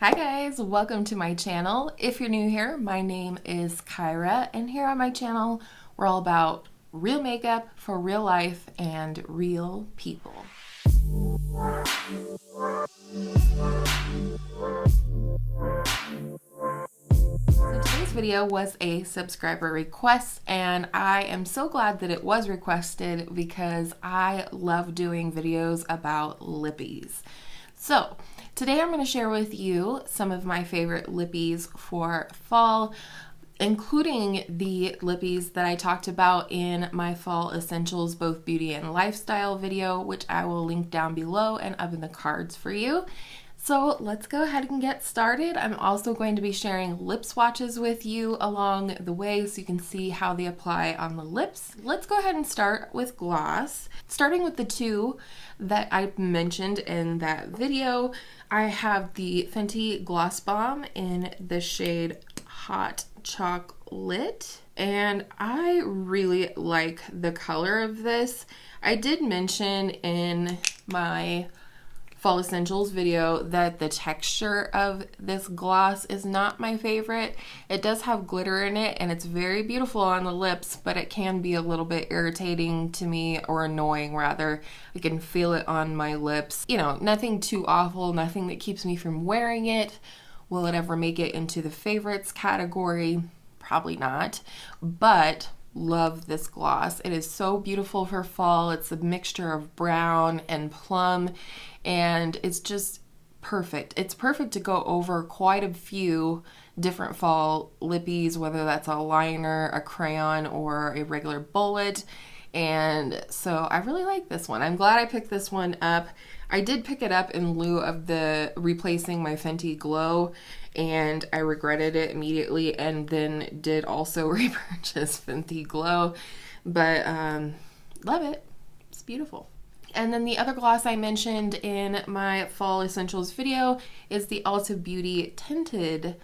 Hi guys, welcome to my channel. If you're new here, my name is Kyra, and here on my channel, we're all about real makeup for real life and real people. So today's video was a subscriber request, and I am so glad that it was requested because I love doing videos about lippies. So today I'm going to share with you some of my favorite lippies for fall, including the lippies that I talked about in my Fall Essentials Both Beauty and Lifestyle video, which I will link down below and up in the cards for you. So let's go ahead and get started. I'm also going to be sharing lip swatches with you along the way so you can see how they apply on the lips. Let's go ahead and start with gloss. Starting with the two that I mentioned in that video, I have the Fenty Gloss Bomb in the shade Hot ChocLit, and I really like the color of this. I did mention in my Fall Essentials video that the texture of this gloss is not my favorite. It does have glitter in it and it's very beautiful on the lips, but it can be a little bit irritating to me, or annoying rather. I can feel it on my lips. You know, nothing too awful, nothing that keeps me from wearing it. Will it ever make it into the favorites category? Probably not, but love this gloss. It is so beautiful for fall. It's a mixture of brown and plum, and it's just perfect. It's perfect to go over quite a few different fall lippies, whether that's a liner, a crayon, or a regular bullet. And so I really like this one. I'm glad I picked this one up. I did pick it up in lieu of replacing my Fenty Glow, and I regretted it immediately, and then did also repurchase Fenty Glow, but love it. It's beautiful. And then the other gloss I mentioned in my Fall Essentials video is the Ulta Beauty Tinted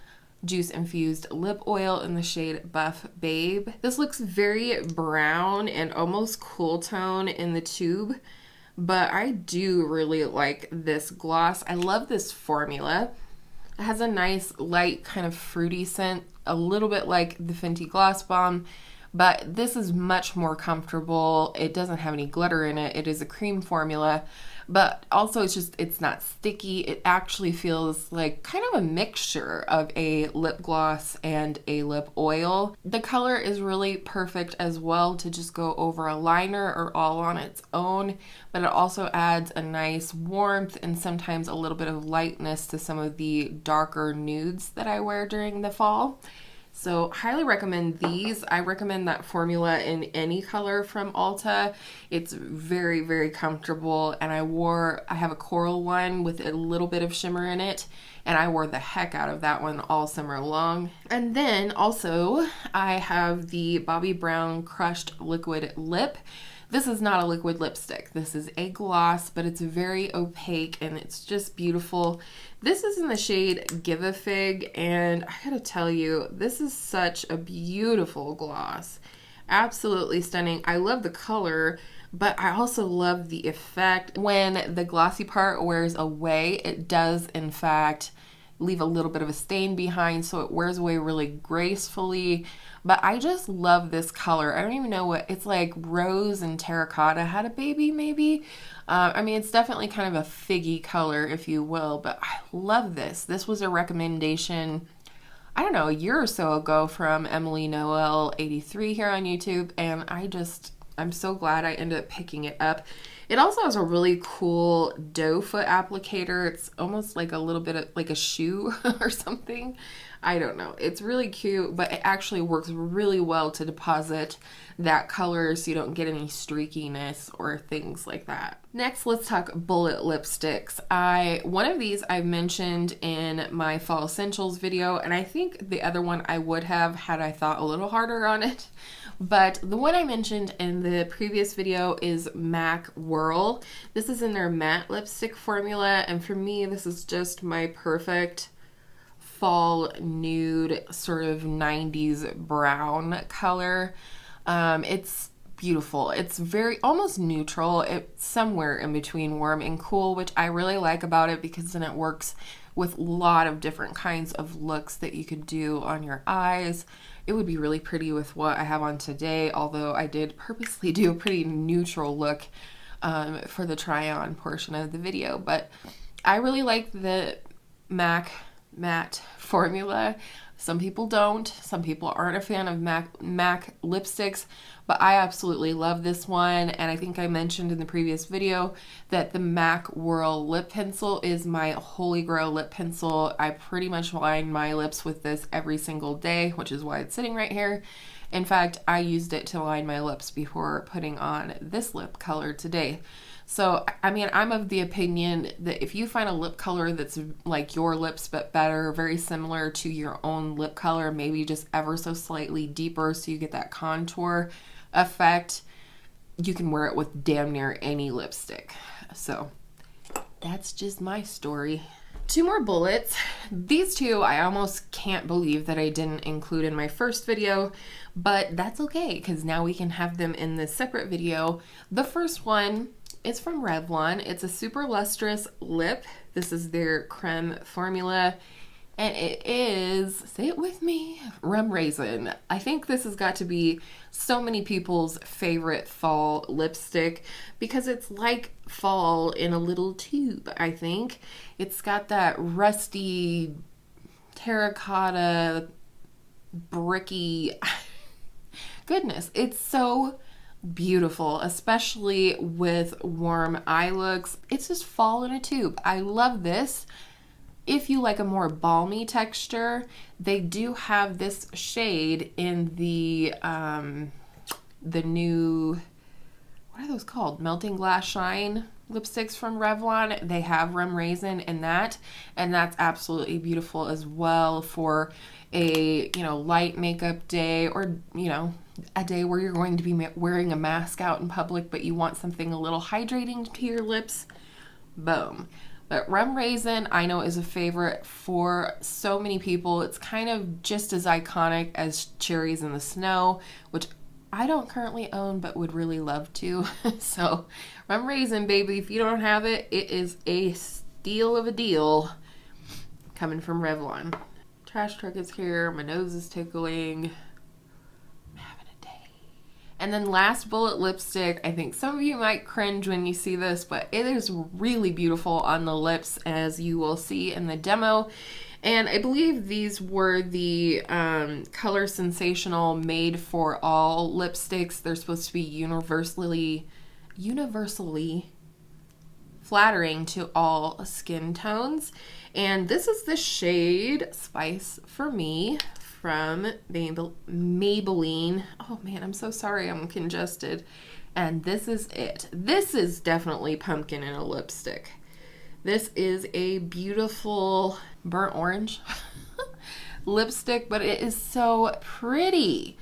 Juice Infused Lip Oil in the shade Buff Babe. This looks very brown and almost cool tone in the tube, but I do really like this gloss. I love this formula. It has a nice light kind of fruity scent, a little bit like the Fenty Gloss Bomb, but this is much more comfortable. It doesn't have any glitter in it. It is a cream formula, but also it's not sticky. It actually feels like kind of a mixture of a lip gloss and a lip oil. The color is really perfect as well to just go over a liner or all on its own, but it also adds a nice warmth and sometimes a little bit of lightness to some of the darker nudes that I wear during the fall. So highly recommend these. I recommend that formula in any color from Ulta. It's very, very comfortable, and I have a coral one with a little bit of shimmer in it, and I wore the heck out of that one all summer long. And then also I have the Bobbi Brown Crushed Liquid Lip. This is not a liquid lipstick. This is a gloss, but it's very opaque and it's just beautiful. This is in the shade Give a Fig, and I gotta tell you, this is such a beautiful gloss. Absolutely stunning. I love the color, but I also love the effect. When the glossy part wears away, it does in fact leave a little bit of a stain behind, so it wears away really gracefully. But I just love this color. I don't even know what it's like. Rose and terracotta had a baby, maybe. I mean, it's definitely kind of a figgy color, if you will, but I love this. This was a recommendation, I don't know, a year or so ago from Emily Noel 83 here on YouTube, and I'm so glad I ended up picking it up. It also has a really cool doe foot applicator. It's almost like a little bit of like a shoe or something. I don't know. It's really cute, but it actually works really well to deposit that color so you don't get any streakiness or things like that. Next, let's talk bullet lipsticks. One of these I've mentioned in my Fall Essentials video, and I think the other one I would have had I thought a little harder on it. But the one I mentioned in the previous video is MAC Whirl. This is in their matte lipstick formula, and for me, this is just my perfect fall nude sort of 90s brown color. It's beautiful. It's very almost neutral. It's somewhere in between warm and cool, which I really like about it because then it works with a lot of different kinds of looks that you could do on your eyes. It would be really pretty with what I have on today, although I did purposely do a pretty neutral look for the try on portion of the video. But I really like the MAC matte formula. Some people don't. Some people aren't a fan of MAC lipsticks, but I absolutely love this one. And I think I mentioned in the previous video that the MAC Whirl lip pencil is my holy grail lip pencil. I pretty much line my lips with this every single day, which is why it's sitting right here. In fact, I used it to line my lips before putting on this lip color today. So, I mean, I'm of the opinion that if you find a lip color that's like your lips but better, very similar to your own lip color, maybe just ever so slightly deeper so you get that contour effect, you can wear it with damn near any lipstick. So, that's just my story. 2 more bullets. These 2 I almost can't believe that I didn't include in my first video, but that's okay because now we can have them in this separate video. The first one is from Revlon. It's a super lustrous lip. This is their creme formula, and it is, say it with me, Raisin. I think this has got to be so many people's favorite fall lipstick because it's like fall in a little tube, I think. It's got that rusty, terracotta, bricky, goodness, it's so beautiful, especially with warm eye looks. It's just fall in a tube. I love this. If you like a more balmy texture, they do have this shade in the new, what are those called? Melting Glass Shine lipsticks from Revlon. They have Raisin in that, and that's absolutely beautiful as well for a, you know, light makeup day, or, you know, a day where you're going to be wearing a mask out in public, but you want something a little hydrating to your lips. Boom. But Raisin, I know, is a favorite for so many people. It's kind of just as iconic as Cherries in the Snow, which I don't currently own, but would really love to. So, Raisin, baby, if you don't have it, it is a steal of a deal coming from Revlon. Trash truck is here. My nose is tickling. And then last bullet lipstick, I think some of you might cringe when you see this, but it is really beautiful on the lips, as you will see in the demo. And I believe these were the Color Sensational Made for All lipsticks. They're supposed to be universally flattering to all skin tones. And this is the shade Spice for Me from Maybelline. Oh man, I'm so sorry, I'm congested. And this is it. This is definitely pumpkin in a lipstick. This is a beautiful burnt orange lipstick, but it is so pretty.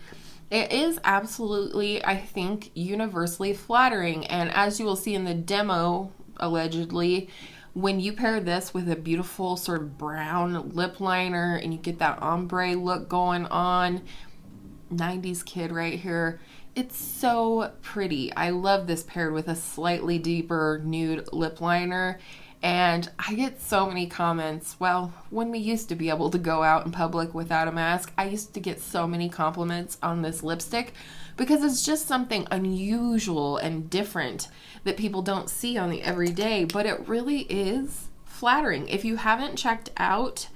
It is absolutely, I think, universally flattering. And as you will see in the demo, allegedly, when you pair this with a beautiful sort of brown lip liner and you get that ombre look going on, 90s kid right here, it's so pretty. I love this paired with a slightly deeper nude lip liner. And I get so many comments. Well, when we used to be able to go out in public without a mask, I used to get so many compliments on this lipstick because it's just something unusual and different that people don't see on the everyday, but it really is flattering. If you haven't checked out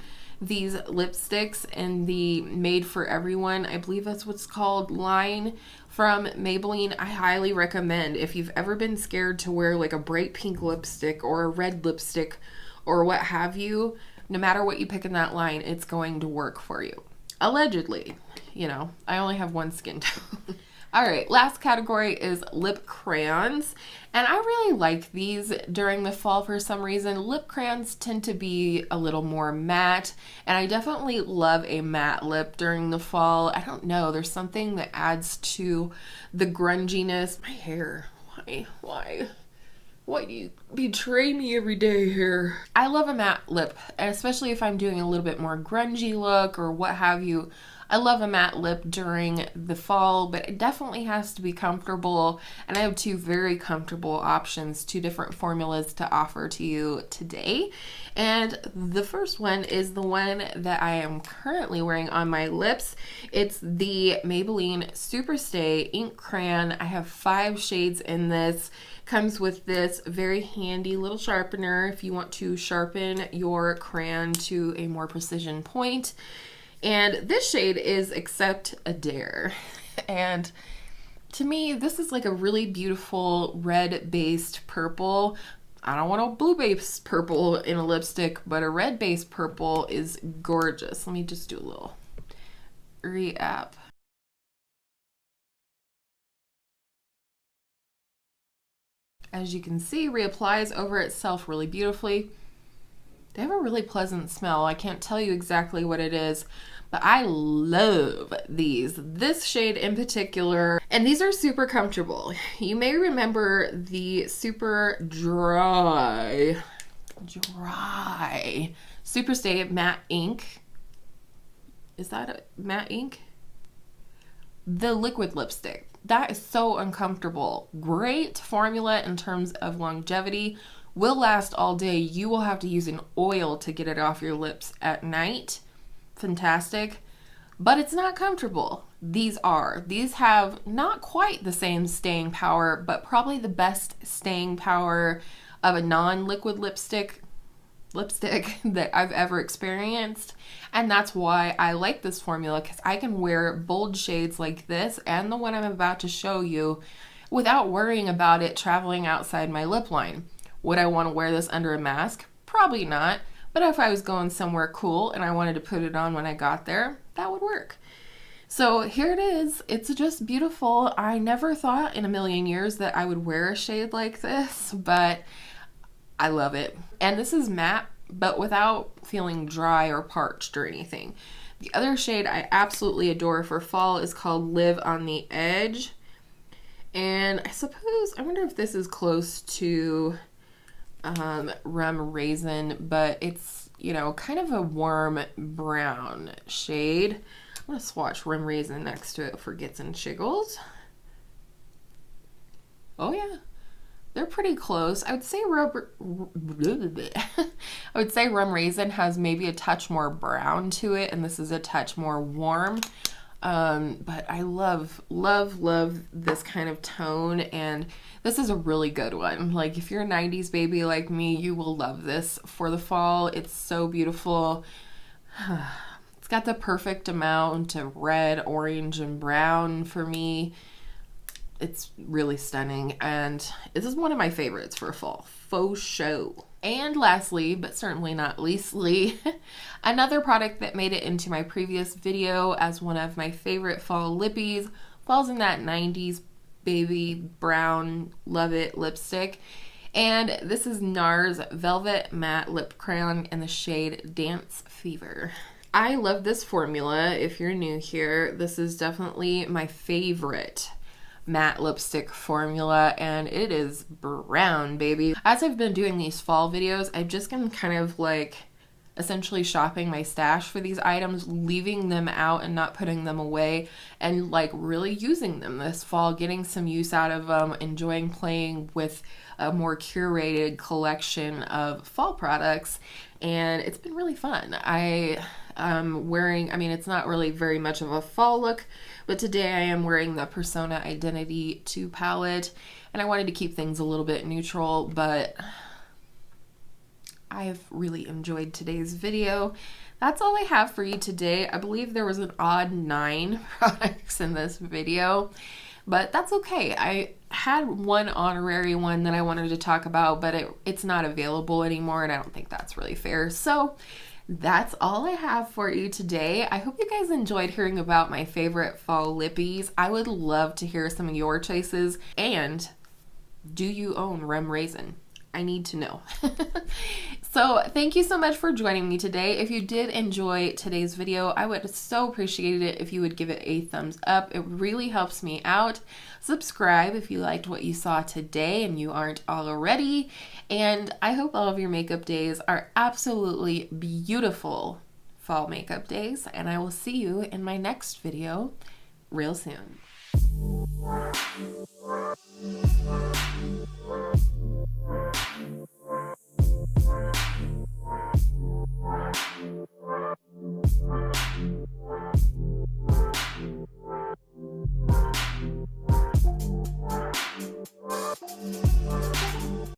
these lipsticks in the Made for Everyone, I believe that's what's called, line from Maybelline, I highly recommend. If you've ever been scared to wear like a bright pink lipstick or a red lipstick or what have you, no matter what you pick in that line, it's going to work for you. Allegedly, you know, I only have one skin tone. All right, last category is lip crayons. And I really like these during the fall for some reason. Lip crayons tend to be a little more matte, and I definitely love a matte lip during the fall. I don't know, there's something that adds to the grunginess. My hair, why? Why do you betray me every day here? I love a matte lip, especially if I'm doing a little bit more grungy look or what have you. I love a matte lip during the fall, but it definitely has to be comfortable. And I have two very comfortable options, two different formulas to offer to you today. And the first one is the one that I am currently wearing on my lips. It's the Maybelline Superstay Ink Crayon. I have 5 shades in this. Comes with this very handy little sharpener if you want to sharpen your crayon to a more precision point. And this shade is Accept a Dare. And to me, this is like a really beautiful red-based purple. I don't want a blue-based purple in a lipstick, but a red-based purple is gorgeous. Let me just do a little re-app. As you can see, reapplies over itself really beautifully. They have a really pleasant smell. I can't tell you exactly what it is, but I love these. This shade in particular, and these are super comfortable. You may remember the super dry Superstay Matte Ink. Is that a matte ink? The liquid lipstick. That is so uncomfortable. Great formula in terms of longevity. Will last all day. You will have to use an oil to get it off your lips at night. Fantastic. But it's not comfortable. These are. These have not quite the same staying power, but probably the best staying power of a non-liquid lipstick that I've ever experienced. And that's why I like this formula, because I can wear bold shades like this and the one I'm about to show you without worrying about it traveling outside my lip line. Would I want to wear this under a mask? Probably not. But if I was going somewhere cool and I wanted to put it on when I got there, that would work. So here it is. It's just beautiful. I never thought in a million years that I would wear a shade like this, but I love it. And this is matte, but without feeling dry or parched or anything. The other shade I absolutely adore for fall is called Live on the Edge. And I wonder if this is close to Rum Raisin, but it's, you know, kind of a warm brown shade. I'm going to swatch Rum Raisin next to it for Gits and Shiggles. Oh yeah. They're pretty close. I would say Rum Raisin has maybe a touch more brown to it, and this is a touch more warm. But I love this kind of tone, and this is a really good one. Like, if you're a 90s baby like me, you will love this for the fall. It's so beautiful. It's got the perfect amount of red, orange, and brown for me. It's really stunning, and this is one of my favorites for fall, faux show. And lastly, but certainly not leastly, another product that made it into my previous video as one of my favorite fall lippies, falls in that 90s baby brown, love it lipstick. And this is NARS Velvet Matte Lip Crayon in the shade Dance Fever. I love this formula. If you're new here, this is definitely my favorite matte lipstick formula, and it is brown, baby. As I've been doing these fall videos, I've just been kind of like essentially shopping my stash for these items, leaving them out and not putting them away, and like really using them this fall, getting some use out of them, enjoying playing with a more curated collection of fall products, and it's been really fun. I'm wearing, it's not really very much of a fall look, but today I am wearing the Persona Identity 2 palette, and I wanted to keep things a little bit neutral, but I've really enjoyed today's video. That's all I have for you today. I believe there was an odd 9 products in this video, but that's okay. I had one honorary one that I wanted to talk about, but it's not available anymore, and I don't think that's really fair. So that's all I have for you today. I hope you guys enjoyed hearing about my favorite fall lippies. I would love to hear some of your choices. And do you own Rum Raisin? I need to know. So thank you so much for joining me today. If you did enjoy today's video, I would so appreciate it if you would give it a thumbs up. It really helps me out. Subscribe if you liked what you saw today and you aren't already. And I hope all of your makeup days are absolutely beautiful fall makeup days, and I will see you in my next video real soon.